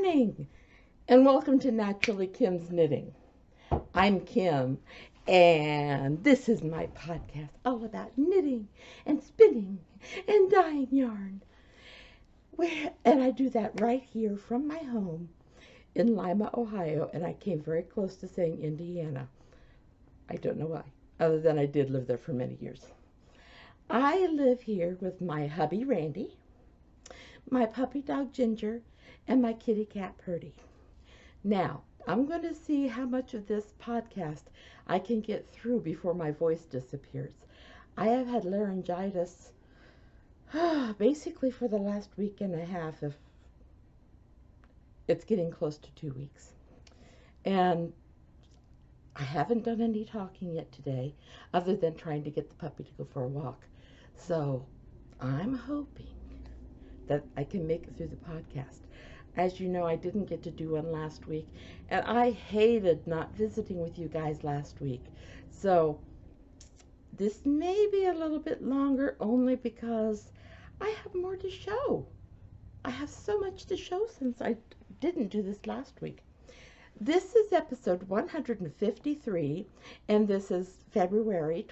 morning, and welcome to Naturally Kim's Knitting. I'm Kim, and this is my podcast all about knitting and spinning and dyeing yarn. And I do that right here from my home in Lima, Ohio, and I came very close to saying Indiana. I don't know why, other than I did live there for many years. I live here with my hubby Randy, my puppy dog Ginger, and my kitty cat Purdy. Now, I'm going to see how much of this podcast I can get through before my voice disappears. I have had laryngitis basically for the last week and a half. If it's getting close to 2 weeks. And I haven't done any talking yet today, other than trying to get the puppy to go for a walk. So I'm hoping that I can make it through the podcast. As you know, I didn't get to do one last week, and I hated not visiting with you guys last week. So this may be a little bit longer, only because I have more to show. I have so much to show since I didn't do this last week. This is episode 153, and this is February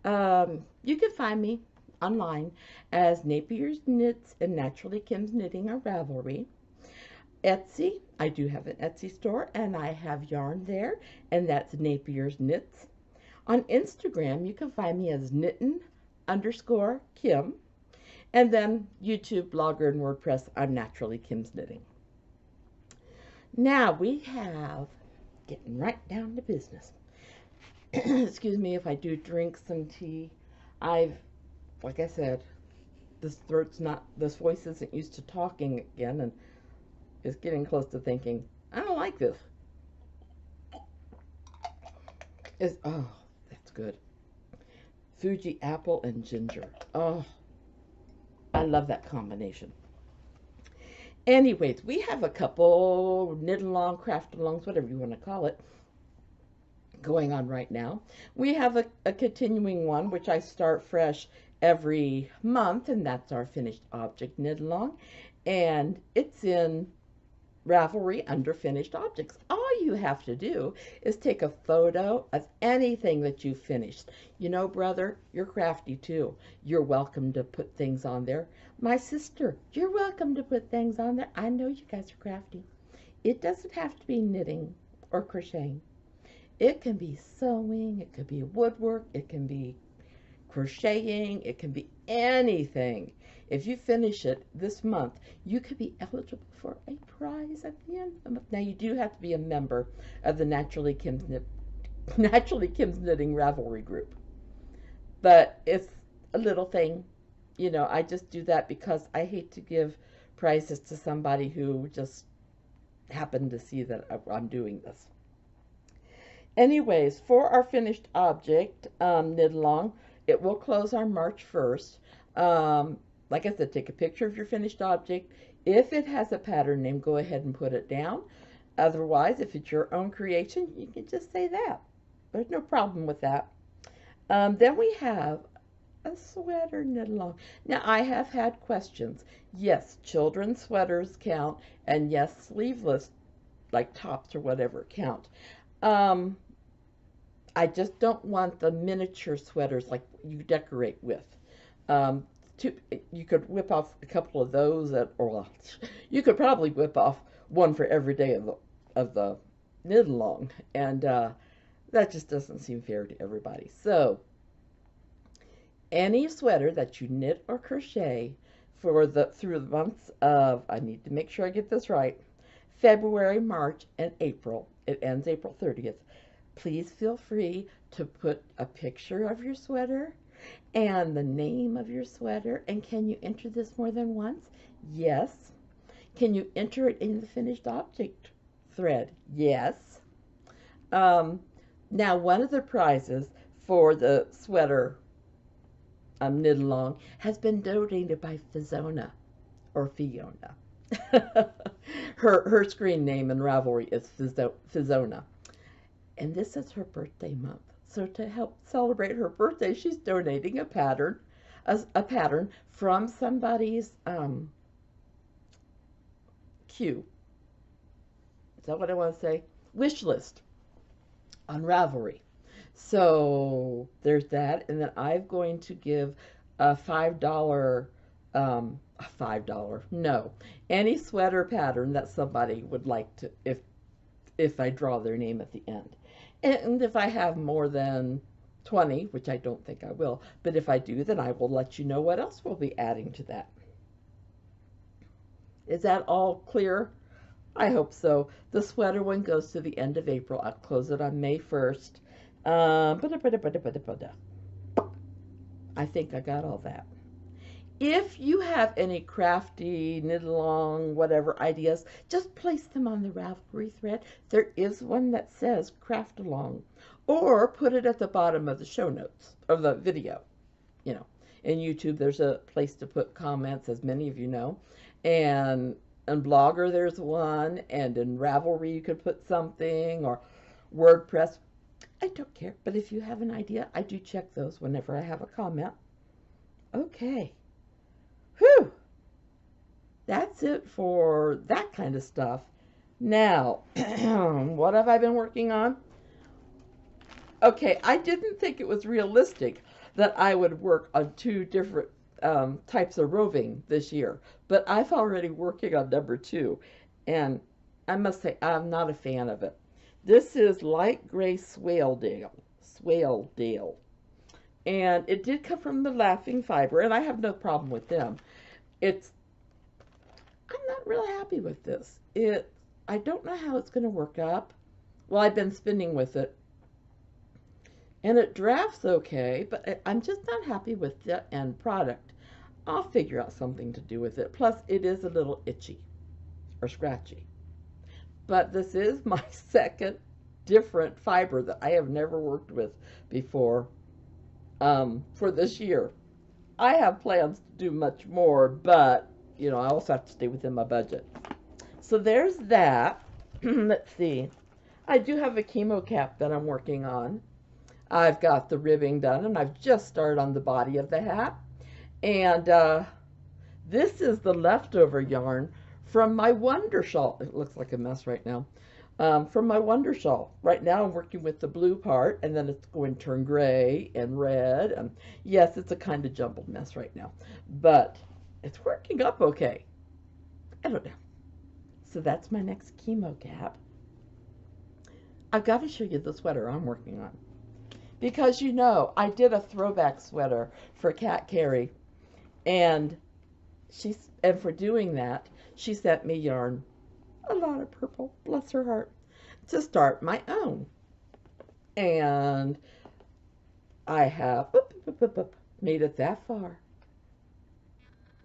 12th. You can find me online as NapiersKnits and Naturally Kim's Knitting on Ravelry. Etsy, I do have an Etsy store, and I have yarn there, and that's NapiersKnits. On Instagram, you can find me as knittin_Kim, and then YouTube, Blogger, and WordPress, I'm Naturally Kim's Knitting. Now we have, getting right down to business. Excuse me if I do drink some tea. Like I said, this voice isn't used to talking again, and is getting close to thinking, I don't like this. Oh, that's good. Fuji apple and ginger. Oh, I love that combination. Anyways, we have a couple knit-along, craft-alongs, whatever you want to call it, going on right now. We have a continuing one, which I start fresh every month, and that's our finished object knit-along, and it's in Ravelry under finished objects. All you have to do is take a photo of anything that you finished. You know, brother, you're crafty too. You're welcome to put things on there. My sister, you're welcome to put things on there. I know you guys are crafty. It doesn't have to be knitting or crocheting. It can be sewing, it could be woodwork, it can be crocheting, it can be anything. If you finish it this month, you could be eligible for a prize at the end of the month. Now, you do have to be a member of the Naturally Kim's Knitting Ravelry group. But it's a little thing. You know, I just do that because I hate to give prizes to somebody who just happened to see that I'm doing this. Anyways, for our finished object knit-along, it will close on March 1st. Like I said, take a picture of your finished object. If it has a pattern name, go ahead and put it down. Otherwise, if it's your own creation, you can just say that. There's no problem with that. Then we have a sweater knit-along. Now, I have had questions. Yes, children's sweaters count, and yes, sleeveless, like tops or whatever, count. I just don't want the miniature sweaters like you decorate with. You could whip off a couple of those, or you could probably whip off one for every day of the knit-along, and that just doesn't seem fair to everybody. So, any sweater that you knit or crochet through the months of, I need to make sure I get this right, February, March, and April. It ends April 30th. Please feel free to put a picture of your sweater and the name of your sweater. And can you enter this more than once? Yes. Can you enter it in the finished object thread? Yes. Now, one of the prizes for the sweater knit-along has been donated by Fizzona, or Fiona. her screen name in Ravelry is Fizzona. And this is her birthday month. So to help celebrate her birthday, she's donating a pattern from somebody's queue. Is that what I want to say? Wish list on Ravelry. So there's that, and then I'm going to give a $5, $5, no, any sweater pattern that somebody would like to, if I draw their name at the end. And if I have more than 20, which I don't think I will, but if I do, then I will let you know what else we'll be adding to that. Is that all clear? I hope so. The sweater one goes to the end of April. I'll close it on May 1st. I think I got all that. If you have any crafty, knit along, whatever ideas, just place them on the Ravelry thread. There is one that says craft along, or put it at the bottom of the show notes of the video. You know, in YouTube, there's a place to put comments, as many of you know, and in Blogger, there's one, and in Ravelry, you could put something, or WordPress. I don't care, but if you have an idea, I do check those whenever I have a comment. Okay. Whew. That's it for that kind of stuff. Now, what have I been working on? Okay, I didn't think it was realistic that I would work on 2 different types of roving this year, but I've already working on number 2, and I must say I'm not a fan of it. This is light gray Swaledale, and it did come from the Laughing Fiber, and I have no problem with them. I'm not really happy with this. I don't know how it's going to work up. Well, I've been spinning with it, and it drafts okay, but I'm just not happy with the end product. I'll figure out something to do with it. Plus, it is a little itchy or scratchy. But this is my second different fiber that I have never worked with before for this year. I have plans to do much more, but, you know, I also have to stay within my budget. So there's that. Let's see. I do have a chemo cap that I'm working on. I've got the ribbing done, and I've just started on the body of the hat. And this is the leftover yarn from my Wonder Shawl. It looks like a mess right now. From my Wonder Shawl. Right now I'm working with the blue part, and then it's going to turn gray and red. And yes, it's a kind of jumbled mess right now, but it's working up okay. I don't know. So that's my next chemo cap. I've got to show you the sweater I'm working on, because you know I did a throwback sweater for Kat Carey, and for doing that she sent me yarn, a lot of purple, bless her heart, to start my own. And I have made it that far.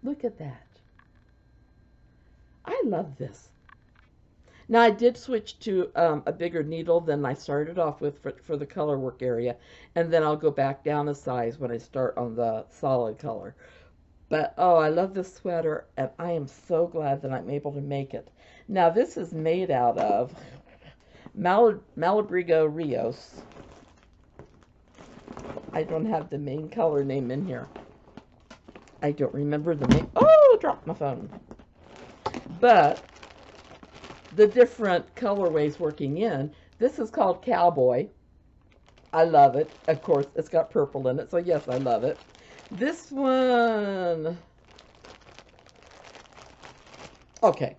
Look at that. I love this. Now, I did switch to a bigger needle than I started off with for the color work area, and then I'll go back down a size when I start on the solid color. But, oh, I love this sweater, and I am so glad that I'm able to make it. Now, this is made out of Malabrigo Rios. I don't have the main color name in here. I don't remember the name. Oh, dropped my phone. But the different colorways working in, this is called Cowboy. I love it. Of course, it's got purple in it, so yes, I love it. This one, okay.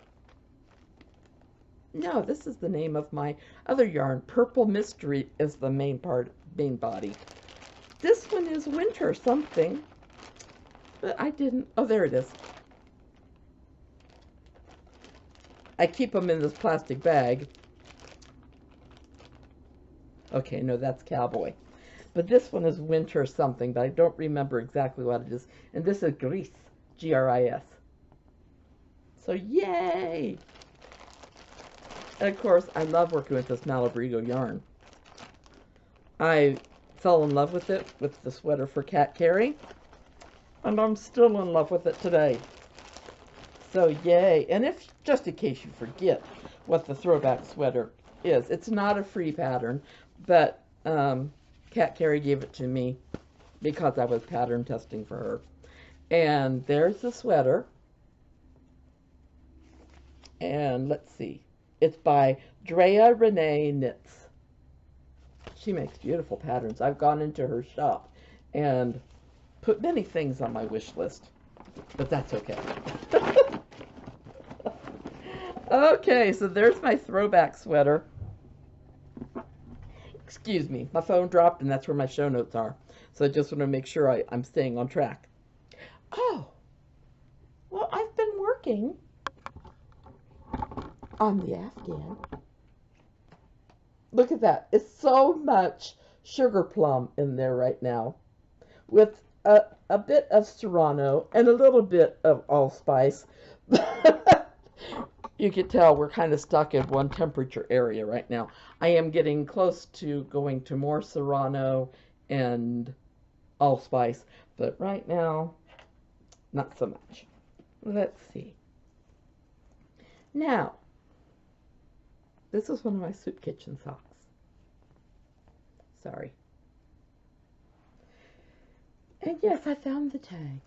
No, this is the name of my other yarn. Purple Mystery is the main body. This one is Winter something, but I didn't, oh, there it is. I keep them in this plastic bag. Okay, no, that's Cowboy. But this one is Winter something, but I don't remember exactly what it is. And this is Gris, G-R-I-S. So, yay! And, of course, I love working with this Malabrigo yarn. I fell in love with it, with the sweater for Kat Carey. And I'm still in love with it today. So, yay. And if, just in case you forget what the throwback sweater is, it's not a free pattern, but Kat Carey gave it to me because I was pattern testing for her. And there's the sweater. And let's see. It's by Drea Renee Knits. She makes beautiful patterns. I've gone into her shop and put many things on my wish list, but that's okay. Okay, so there's my throwback sweater. Excuse me, my phone dropped and that's where my show notes are. So I just want to make sure I'm staying on track. Oh, well, I've been working on the Afghan. Look at that. It's so much sugar plum in there right now with a bit of serrano and a little bit of allspice. You can tell we're kind of stuck in one temperature area right now. I am getting close to going to more serrano and allspice, but right now, not so much. Let's see. Now, this is one of my soup kitchen socks. Sorry. And yes, I found the tag.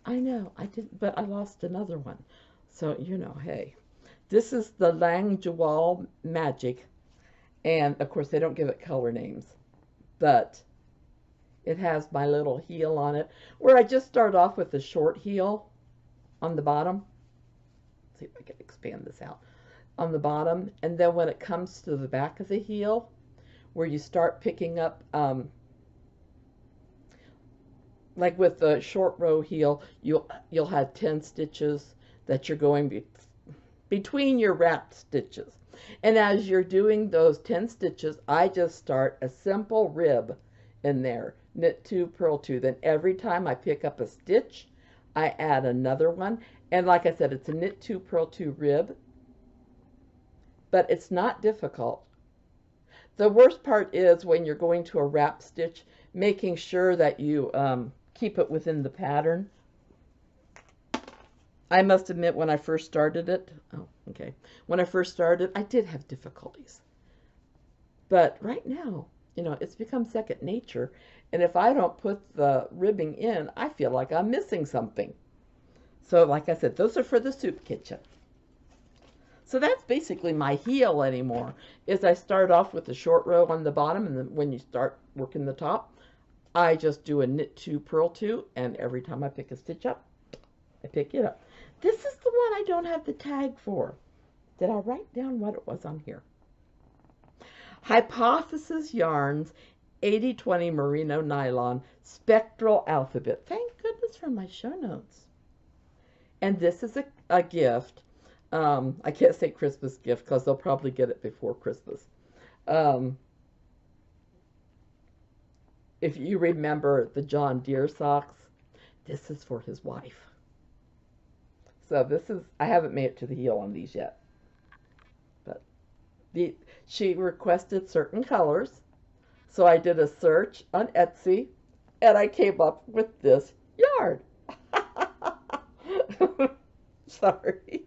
I know, I didn't, but I lost another one. So, you know, hey. This is the Lang Jawal Magic. And, of course, they don't give it color names. But it has my little heel on it, where I just start off with the short heel on the bottom. Let's see if I can expand this out. On the bottom. And then when it comes to the back of the heel, where you start picking up, like with the short row heel, you'll have 10 stitches that you're going between your wrapped stitches. And as you're doing those 10 stitches, I just start a simple rib in there. Knit 2, purl 2. Then every time I pick up a stitch, I add another one. And like I said, it's a knit 2, purl 2 rib. But it's not difficult. The worst part is when you're going to a wrap stitch, making sure that you keep it within the pattern. I must admit, when I first started it, when I first started, I did have difficulties. But right now, you know, it's become second nature. And if I don't put the ribbing in, I feel like I'm missing something. So like I said, those are for the soup kitchen. So that's basically my heel anymore, is I start off with the short row on the bottom, and then when you start working the top, I just do a knit 2, purl 2, and every time I pick a stitch up, I pick it up. This is the one I don't have the tag for. Did I write down what it was on here? Hypothesis Yarns 80/20 Merino Nylon Spectral Alphabet. Thank goodness for my show notes. And this is a gift. I can't say Christmas gift because they'll probably get it before Christmas. If you remember the John Deere socks, this is for his wife. So this is, I haven't made it to the heel on these yet. But she requested certain colors. So I did a search on Etsy and I came up with this yarn. Sorry.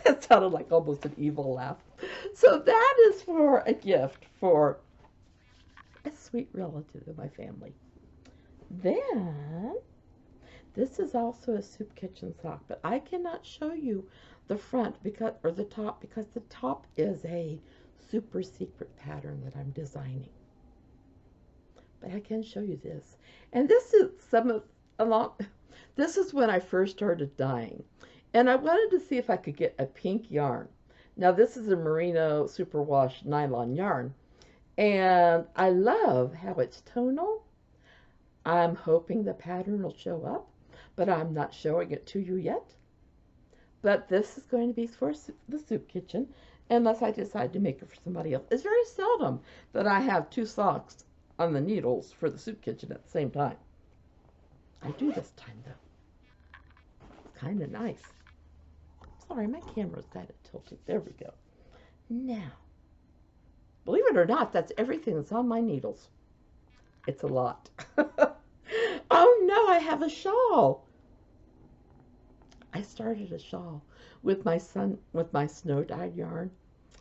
That sounded like almost an evil laugh. So that is for a gift for a sweet relative of my family. Then, this is also a soup kitchen sock, but I cannot show you the front or the top because the top is a super secret pattern that I'm designing. But I can show you this. And this is this is when I first started dyeing. And I wanted to see if I could get a pink yarn. Now this is a merino superwash nylon yarn. And I love how it's tonal. I'm hoping the pattern will show up, but I'm not showing it to you yet. But this is going to be for the soup kitchen, unless I decide to make it for somebody else. It's very seldom that I have 2 socks on the needles for the soup kitchen at the same time. I do this time, though. It's kind of nice. Sorry, my camera's got it tilted. There we go. Now, believe it or not, that's everything that's on my needles. It's a lot. Oh no, I have a shawl. I started a shawl with my snow dyed yarn.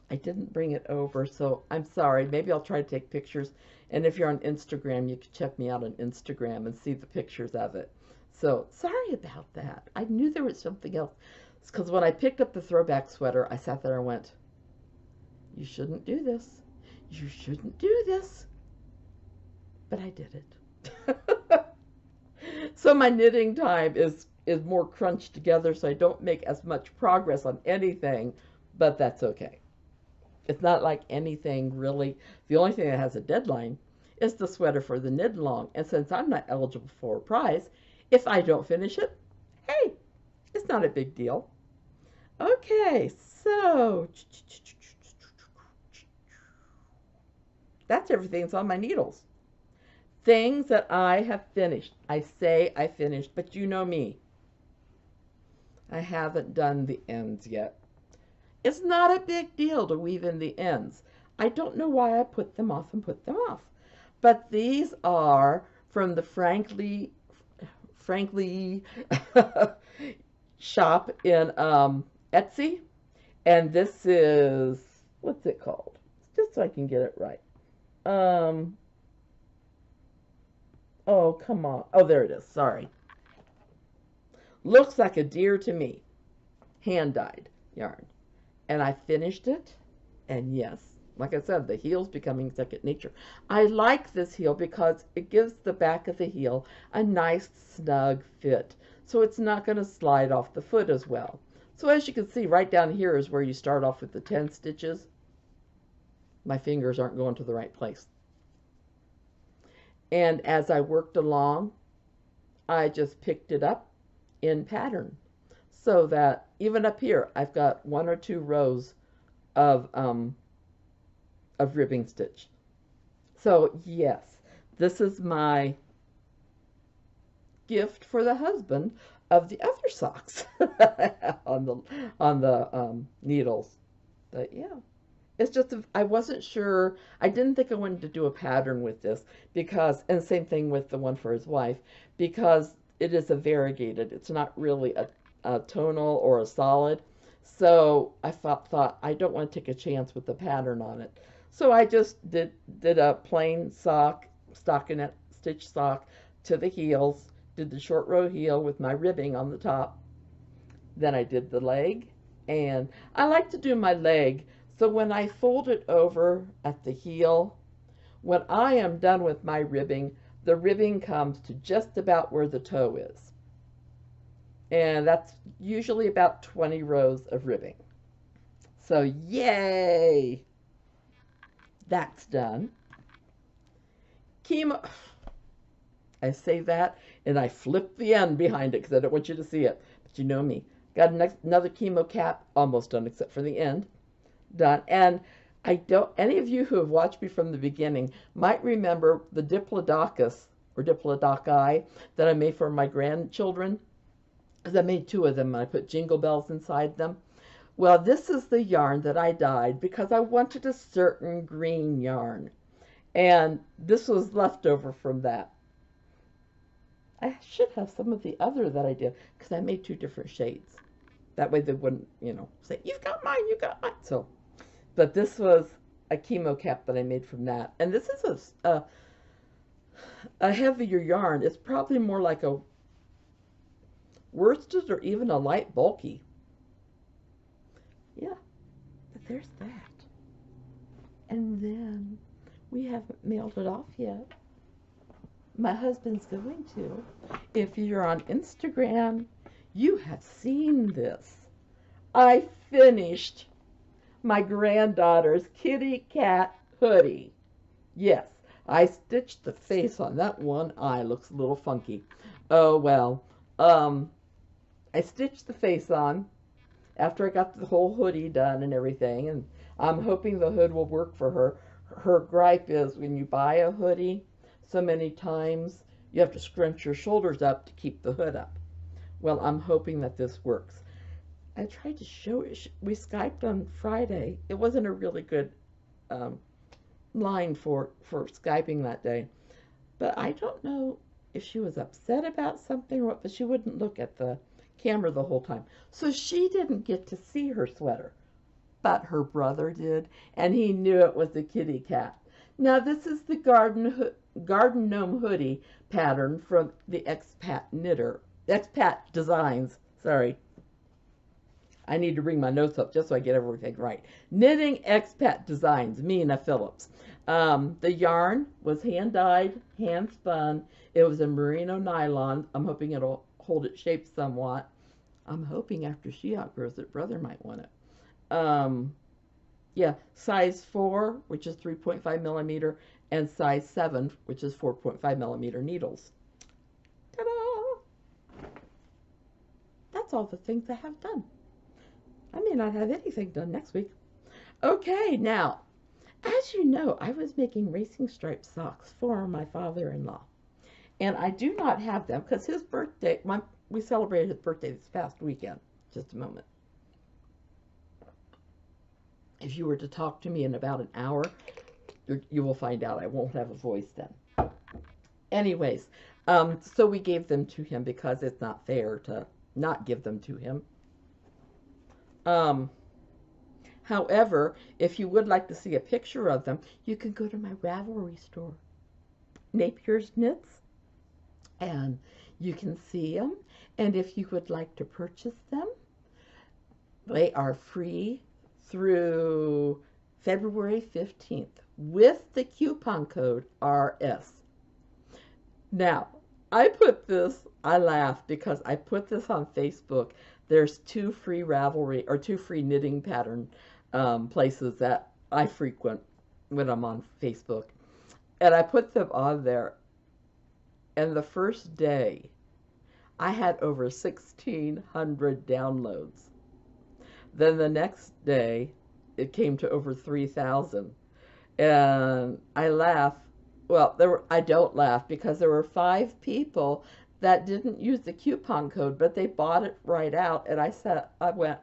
I didn't bring it over, so I'm sorry. Maybe I'll try to take pictures. And if you're on Instagram, you can check me out on Instagram and see the pictures of it. So sorry about that. I knew there was something else. It's because when I picked up the throwback sweater, I sat there and went, you shouldn't do this. You shouldn't do this. But I did it. So my knitting time is more crunched together, so I don't make as much progress on anything, but that's okay. It's not like anything really. The only thing that has a deadline is the sweater for the knit along. And since I'm not eligible for a prize, if I don't finish it, hey, it's not a big deal. Okay, so that's everything that's on my needles. Things that I have finished. I say I finished, but you know me. I haven't done the ends yet. It's not a big deal to weave in the ends. I don't know why I put them off and put them off. But these are from the Frankly shop in Etsy. And this is, what's it called? Just so I can get it right. Oh, come on. Oh, there it is. Sorry. Looks like a deer to me. Hand-dyed yarn. And I finished it. And yes, like I said, the heel's becoming second nature. I like this heel because it gives the back of the heel a nice snug fit. So it's not going to slide off the foot as well. So as you can see, right down here is where you start off with the 10 stitches. My fingers aren't going to the right place. And as I worked along, I just picked it up in pattern. So that even up here, I've got 1 or 2 rows of ribbing stitch. So yes, this is my gift for the husband of the other socks on the needles. But yeah, it's just I wasn't sure. I didn't think I wanted to do a pattern with this because, and same thing with the one for his wife, because it is a variegated. It's not really a tonal or a solid. So I thought I don't want to take a chance with the pattern on it. So I just did a plain sock, stockinette stitch sock to the heels, did the short row heel with my ribbing on the top. Then I did the leg, and I like to do my leg. So when I fold it over at the heel, when I am done with my ribbing, the ribbing comes to just about where the toe is. And that's usually about 20 rows of ribbing. So yay! That's done. Chemo. I say that and I flip the end behind it because I don't want you to see it. But you know me. Got another chemo cap, almost done except for the end. Done. And I don't, any of you who have watched me from the beginning might remember the Diplodocus or Diplodocus that I made for my grandchildren. Because I made 2 of them and I put jingle bells inside them. Well, this is the yarn that I dyed because I wanted a certain green yarn. And this was leftover from that. I should have some of the other that I did because I made 2 different shades. That way they wouldn't, you know, say, you've got mine, you got mine. So, but this was a chemo cap that I made from that. And this is a heavier yarn. It's probably more like a worsted or even a light bulky. Yeah, but there's that. And then we haven't mailed it off yet. My husband's going to. If you're on Instagram, you have seen this. I finished my granddaughter's kitty cat hoodie. Yes, I stitched the face on that one eye. Looks a little funky. Oh, well. I stitched the face on after I got the whole hoodie done and everything, and I'm hoping the hood will work for her. Her gripe is when you buy a hoodie, so many times you have to scrunch your shoulders up to keep the hood up. Well, I'm hoping that this works. I tried to show it. We Skyped on Friday. It wasn't a really good line for Skyping that day, but I don't know if she was upset about something or what, but she wouldn't look at the camera the whole time. So she didn't get to see her sweater, but her brother did, and he knew it was a kitty cat. Now this is the garden gnome hoodie pattern from the Expat Designs. Sorry. I need to bring my notes up just so I get everything right. Knitting Expat Designs, Mina Phillips. The yarn was hand-dyed, hand-spun. It was a merino nylon. I'm hoping it'll hold its shape somewhat. I'm hoping after she outgrows it, brother might want it. Yeah, size 4, which is 3.5 millimeter, and size 7, which is 4.5 millimeter needles. Ta-da! That's all the things I have done. I may not have anything done next week. Okay, now, as you know, I was making racing stripe socks for my father-in-law. And I do not have them because his birthday, we celebrated his birthday this past weekend. Just a moment. If you were to talk to me in about an hour, you will find out I won't have a voice then. Anyways, so we gave them to him because it's not fair to not give them to him. However, if you would like to see a picture of them, you can go to my Ravelry store, NapiersKnits, and you can see them. And if you would like to purchase them, they are free through February 15th with the coupon code RS. Now, I laugh because I put this on Facebook. There's 2 free Ravelry or 2 free knitting pattern places that I frequent when I'm on Facebook. And I put them on there. And the first day, I had over 1,600 downloads. Then the next day, it came to over 3,000. And I laugh. Well, I don't laugh because there were 5 people that didn't use the coupon code, but they bought it right out. And I went,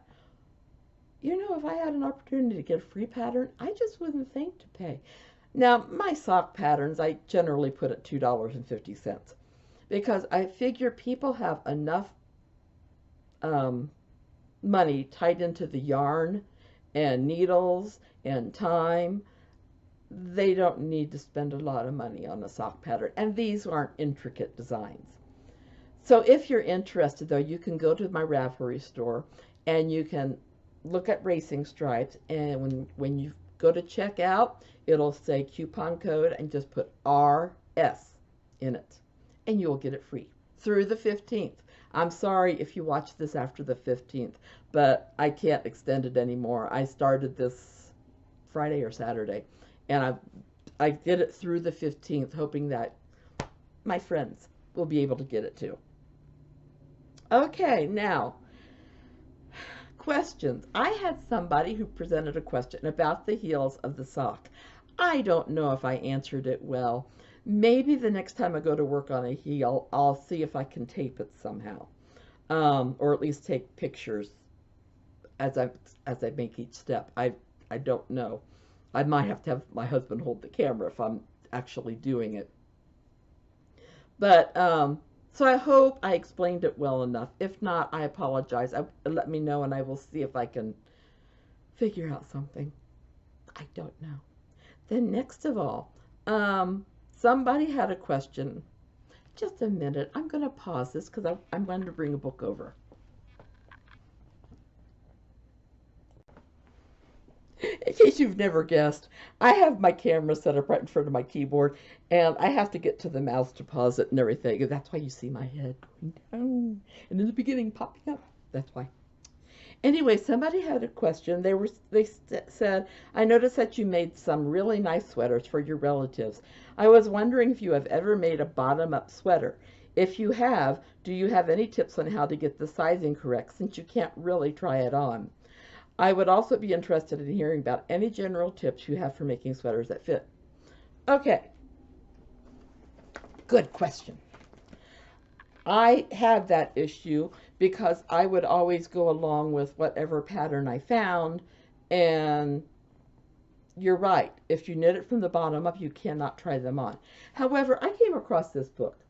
you know, if I had an opportunity to get a free pattern, I just wouldn't think to pay. Now, my sock patterns, I generally put at $2.50 because I figure people have enough money tied into the yarn and needles and time. They don't need to spend a lot of money on a sock pattern, and these aren't intricate designs. So if you're interested, though, you can go to my Ravelry store and you can look at racing stripes, and when you go to checkout, it'll say coupon code and just put RS in it, and you'll get it free through the 15th. I'm sorry if you watch this after the 15th, but I can't extend it anymore. I started this Friday or Saturday, and I did it through the 15th, hoping that my friends will be able to get it too. Okay, now, questions. I had somebody who presented a question about the heels of the sock. I don't know if I answered it well. Maybe the next time I go to work on a heel, I'll see if I can tape it somehow, or at least take pictures as I make each step. I don't know. I might have to have my husband hold the camera if I'm actually doing it. But so I hope I explained it well enough. If not, I apologize. Let me know and I will see if I can figure out something. I don't know. Then next of all, somebody had a question. Just a minute. I'm going to pause this because I'm going to bring a book over. In case you've never guessed, I have my camera set up right in front of my keyboard, and I have to get to the mouse to pause it and everything. And that's why you see my head going down, and in the beginning popping up. That's why. Anyway, somebody had a question. They said, I noticed that you made some really nice sweaters for your relatives. I was wondering if you have ever made a bottom-up sweater. If you have, do you have any tips on how to get the sizing correct, since you can't really try it on? I would also be interested in hearing about any general tips you have for making sweaters that fit. Okay. Good question. I had that issue because I would always go along with whatever pattern I found, and you're right. If you knit it from the bottom up, you cannot try them on. However, I came across this book,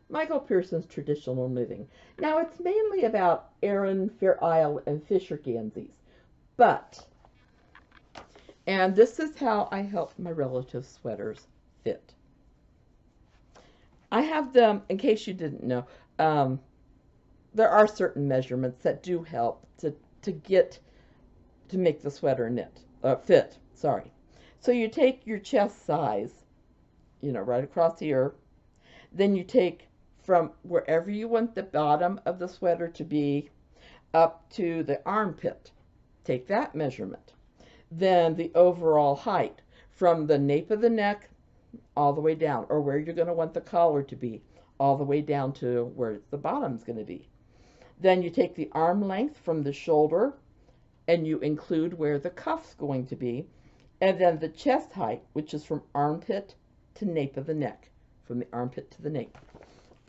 Michael Pearson's Traditional Knitting. Now, it's mainly about Aran, Fair Isle, and Fisher Ganseys. And this is how I help my relatives' sweaters fit. I have them, in case you didn't know, there are certain measurements that do help to to make the sweater fit. Sorry. So you take your chest size, right across here. Then you take from wherever you want the bottom of the sweater to be up to the armpit. Take that measurement. Then the overall height from the nape of the neck all the way down, or where you're going to want the collar to be, all the way down to where the bottom's going to be. Then you take the arm length from the shoulder and you include where the cuff's going to be, and then the chest height, which is from armpit to nape of the neck, from the armpit to the nape.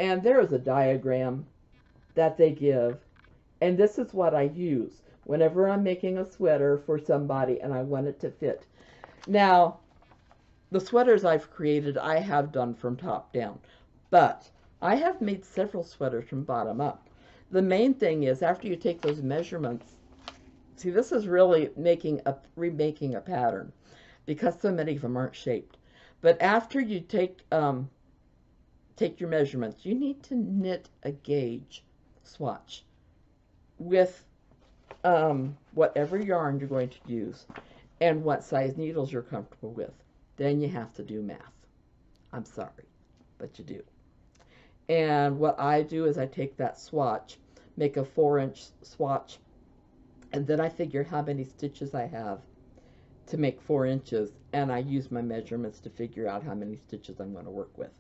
And there is a diagram that they give, and this is what I use whenever I'm making a sweater for somebody and I want it to fit. Now, the sweaters I've created, I have done from top down, but I have made several sweaters from bottom up. The main thing is, after you take those measurements, see, this is really remaking a pattern because so many of them aren't shaped. But after you take your measurements, you need to knit a gauge swatch with whatever yarn you're going to use and what size needles you're comfortable with. Then you have to do math. I'm sorry, but you do. And what I do is I take that swatch, make a 4-inch swatch, and then I figure how many stitches I have to make 4 inches, and I use my measurements to figure out how many stitches I'm going to work with.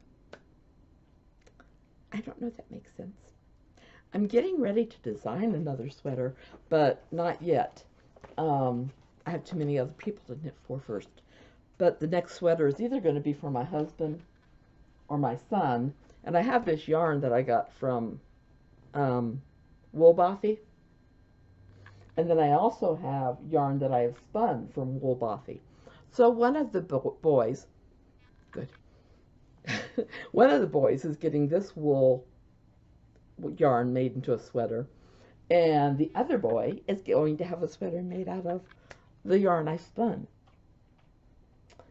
I don't know if that makes sense. I'm getting ready to design another sweater, but not yet. I have too many other people to knit for first. But the next sweater is either going to be for my husband or my son, and I have this yarn that I got from Woolbothy. And then I also have yarn that I have spun from Woolbothy. So one of the boys, good, one of the boys is getting this wool yarn made into a sweater, and the other boy is going to have a sweater made out of the yarn I spun.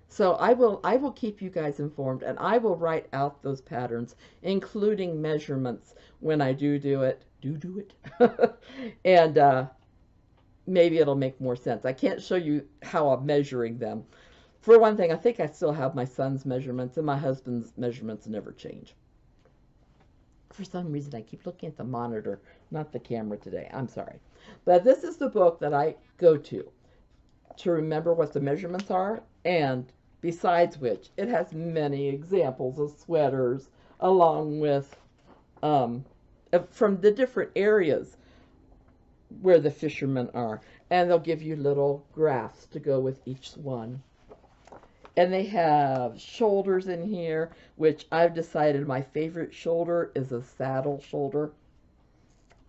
So I will keep you guys informed, and I will write out those patterns, including measurements when I do it, and maybe it'll make more sense. I can't show you how I'm measuring them. For one thing, I think I still have my son's measurements, and my husband's measurements never change. For some reason, I keep looking at the monitor, not the camera today. I'm sorry. But this is the book that I go to remember what the measurements are, and besides which, it has many examples of sweaters, along with, from the different areas where the fishermen are. And they'll give you little graphs to go with each one. And they have shoulders in here, which I've decided my favorite shoulder is a saddle shoulder.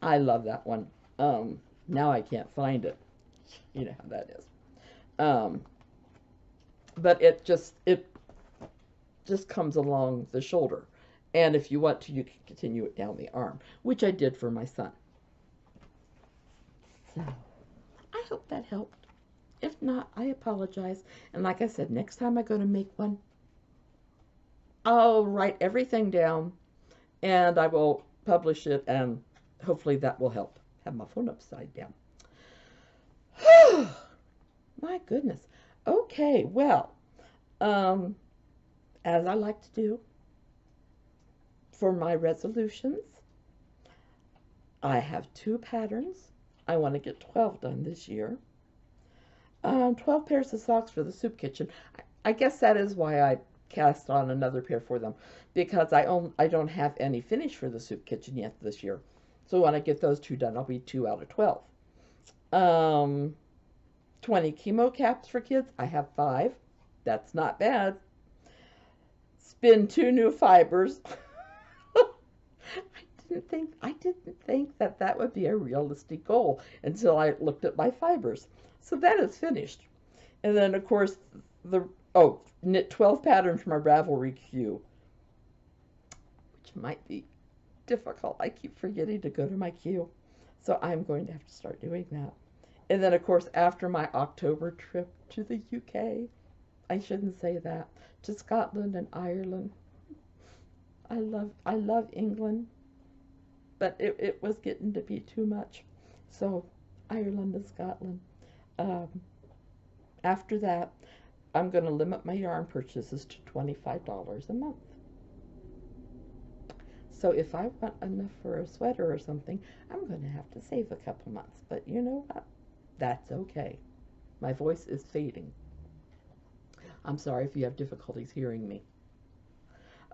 I love that one. Now I can't find it. You know how that is. But it just comes along the shoulder. And if you want to, you can continue it down the arm, which I did for my son. So, I hope that helped. If not, I apologize. And like I said, next time I go to make one, I'll write everything down and I will publish it, and hopefully that will help. Have my phone upside down. My goodness. Okay, well, as I like to do for my resolutions, I have 2 patterns. I want to get 12 done this year. 12 pairs of socks for the soup kitchen. I guess that is why I cast on another pair for them, because I don't have any finished for the soup kitchen yet this year. So when I get those 2 done, I'll be 2 out of 12. 20 chemo caps for kids. I have 5. That's not bad. Spin 2 new fibers. I didn't think that would be a realistic goal until I looked at my fibers. So that is finished. And then, of course, knit 12 patterns from a Ravelry queue, which might be difficult. I keep forgetting to go to my queue. So I'm going to have to start doing that. And then, of course, after my October trip to the UK, I shouldn't say that, to Scotland and Ireland. I love England, but it was getting to be too much. So Ireland and Scotland. Um, After that, I'm going to limit my yarn purchases to $25 a month. So if I want enough for a sweater or something, I'm going to have to save a couple months. But you know what? That's okay. My voice is fading. I'm sorry if you have difficulties hearing me.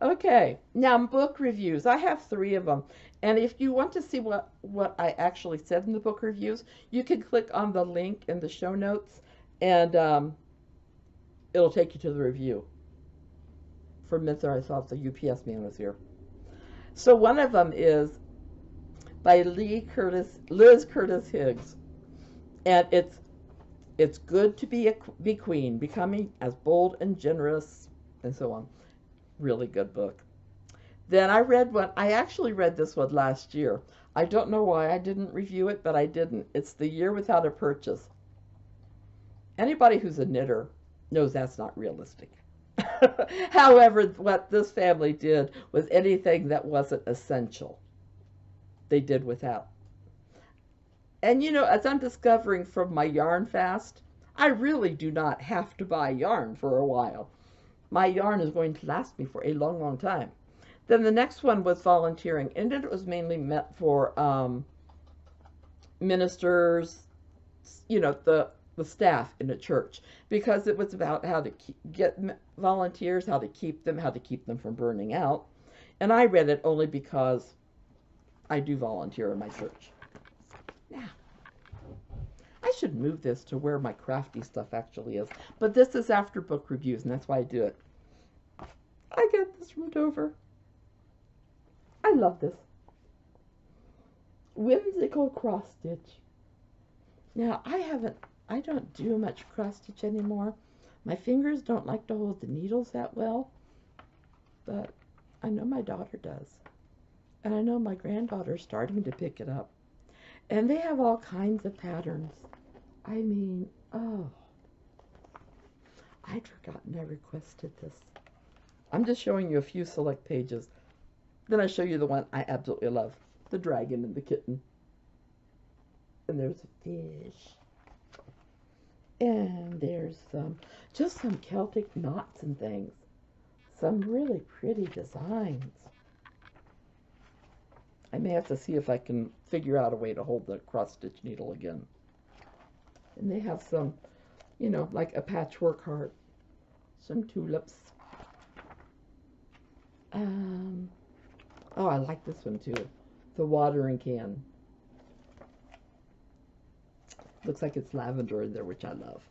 Okay, now book reviews. I have 3 of them. And if you want to see what I actually said in the book reviews, you can click on the link in the show notes, and it'll take you to the review. For a minute there, I thought the UPS man was here. So one of them is by Liz Curtis Higgs, and it's good to be queen, becoming as bold and generous, and so on. Really good book. Then I read one. I actually read this one last year. I don't know why I didn't review it, but I didn't. It's The Year Without a Purchase. Anybody who's a knitter knows that's not realistic. However, what this family did was anything that wasn't essential, they did without. And you know, as I'm discovering from my yarn fast, I really do not have to buy yarn for a while. My yarn is going to last me for a long, long time. Then the next one was volunteering, and it was mainly meant for ministers, you know, the staff in a church, because it was about how to get volunteers, how to keep them from burning out. And I read it only because I do volunteer in my church. Now, I should move this to where my crafty stuff actually is, but this is after book reviews, and that's why I do it. I got this from Dover. I love this. Whimsical cross stitch. Now, I don't do much cross stitch anymore. My fingers don't like to hold the needles that well, but I know my daughter does. And I know my granddaughter's starting to pick it up. And they have all kinds of patterns. I mean, oh. I'd forgotten I requested this. I'm just showing you a few select pages. Then I show you the one I absolutely love. The dragon and the kitten. And there's a fish. And there's just some Celtic knots and things. Some really pretty designs. I may have to see if I can figure out a way to hold the cross-stitch needle again. And they have some, you know, like a patchwork heart. Some tulips. Oh, I like this one too. The watering can. Looks like it's lavender in there, which I love.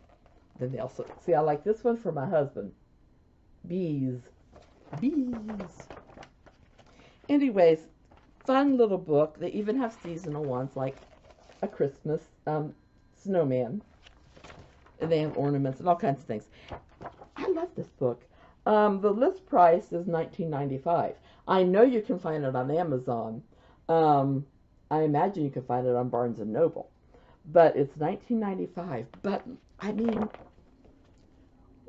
Then they also, see, I like this one for my husband. Bees. Bees. Anyways, fun little book. They even have seasonal ones, like a Christmas snowman. And they have ornaments and all kinds of things. I love this book. The list price is $19.95. I know you can find it on Amazon. I imagine you can find it on Barnes & Noble. But it's $19.95. But, I mean,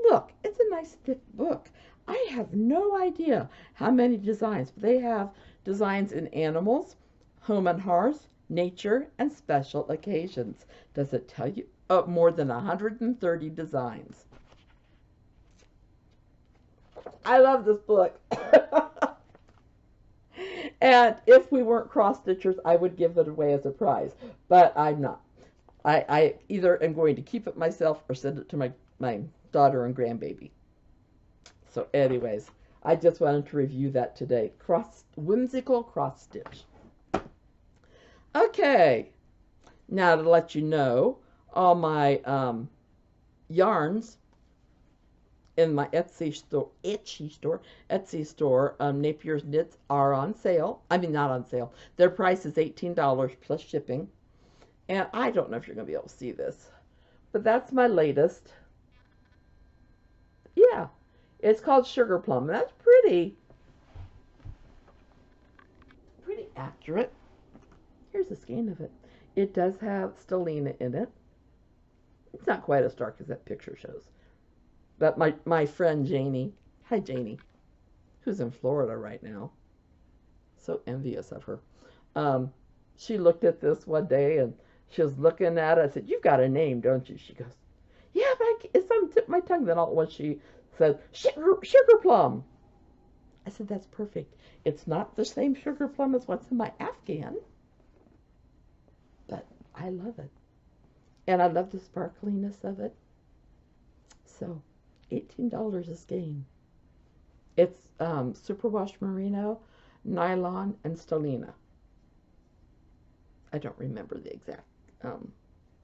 look, it's a nice thick book. I have no idea how many designs. They have designs in animals, home and hearth, nature, and special occasions. Does it tell you? Oh, more than 130 designs. I love this book. And if we weren't cross-stitchers, I would give it away as a prize. But I'm not. I either am going to keep it myself or send it to my daughter and grandbaby. So anyways, I just wanted to review that today. Whimsical cross-stitch. Okay. Now to let you know, all my yarns in my Etsy store, NapiersKnits are on sale. I mean, not on sale. Their price is $18 plus shipping. And I don't know if you're going to be able to see this, but that's my latest. Yeah, it's called Sugar Plum. And that's pretty accurate. Here's a skein of it. It does have stellina in it. It's not quite as dark as that picture shows. But my friend Janie, hi Janie, who's in Florida right now, so envious of her. She looked at this one day and She was looking at it. I said, "You've got a name, don't you?" She goes, "Yeah, but it's on the tip of my tongue." Then all at once she said, "Sugar plum." I said, "That's perfect. It's not the same sugar plum as what's in my Afghan, but I love it. And I love the sparkliness of it." So, $18 is game. It's superwash merino, nylon, and stellina. I don't remember the exact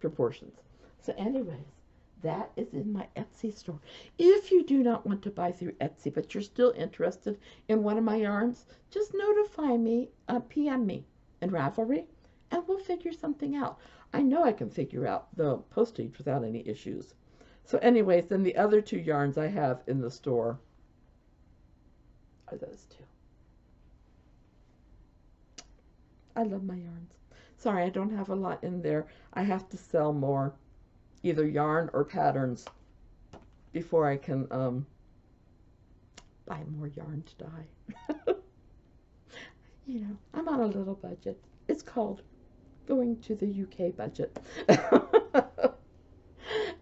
proportions. So anyways, that is in my Etsy store. If you do not want to buy through Etsy, but you're still interested in one of my yarns, just notify me, PM me in Ravelry, and we'll figure something out. I know I can figure out the postage without any issues. So anyways, then the other two yarns I have in the store are those two. I love my yarns. Sorry, I don't have a lot in there. I have to sell more, either yarn or patterns, before I can buy more yarn to dye. You know, I'm on a little budget. It's called going to the UK budget.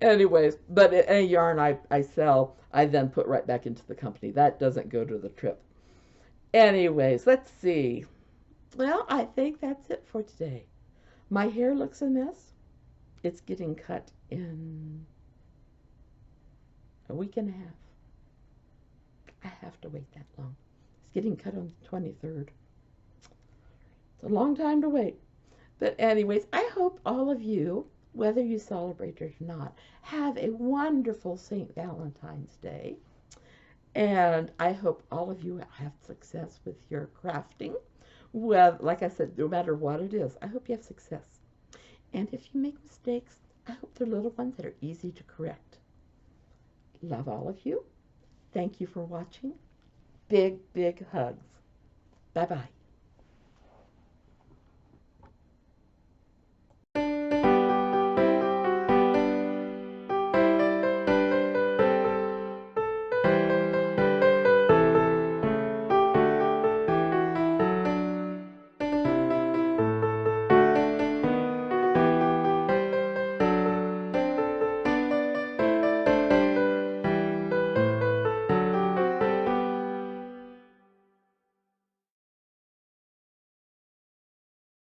Anyways, but any yarn I sell, I then put right back into the company. That doesn't go to the trip. Anyways, let's see. Well, I think that's it for today. My hair looks a mess. It's getting cut in a week and a half. I have to wait that long. It's getting cut on the 23rd. It's a long time to wait. But anyways, I hope all of you, whether you celebrate or not, have a wonderful St. Valentine's Day. And I hope all of you have success with your crafting. Well, like I said, no matter what it is, I hope you have success. And if you make mistakes, I hope they're little ones that are easy to correct. Love all of you. Thank you for watching. Big, big hugs. Bye-bye.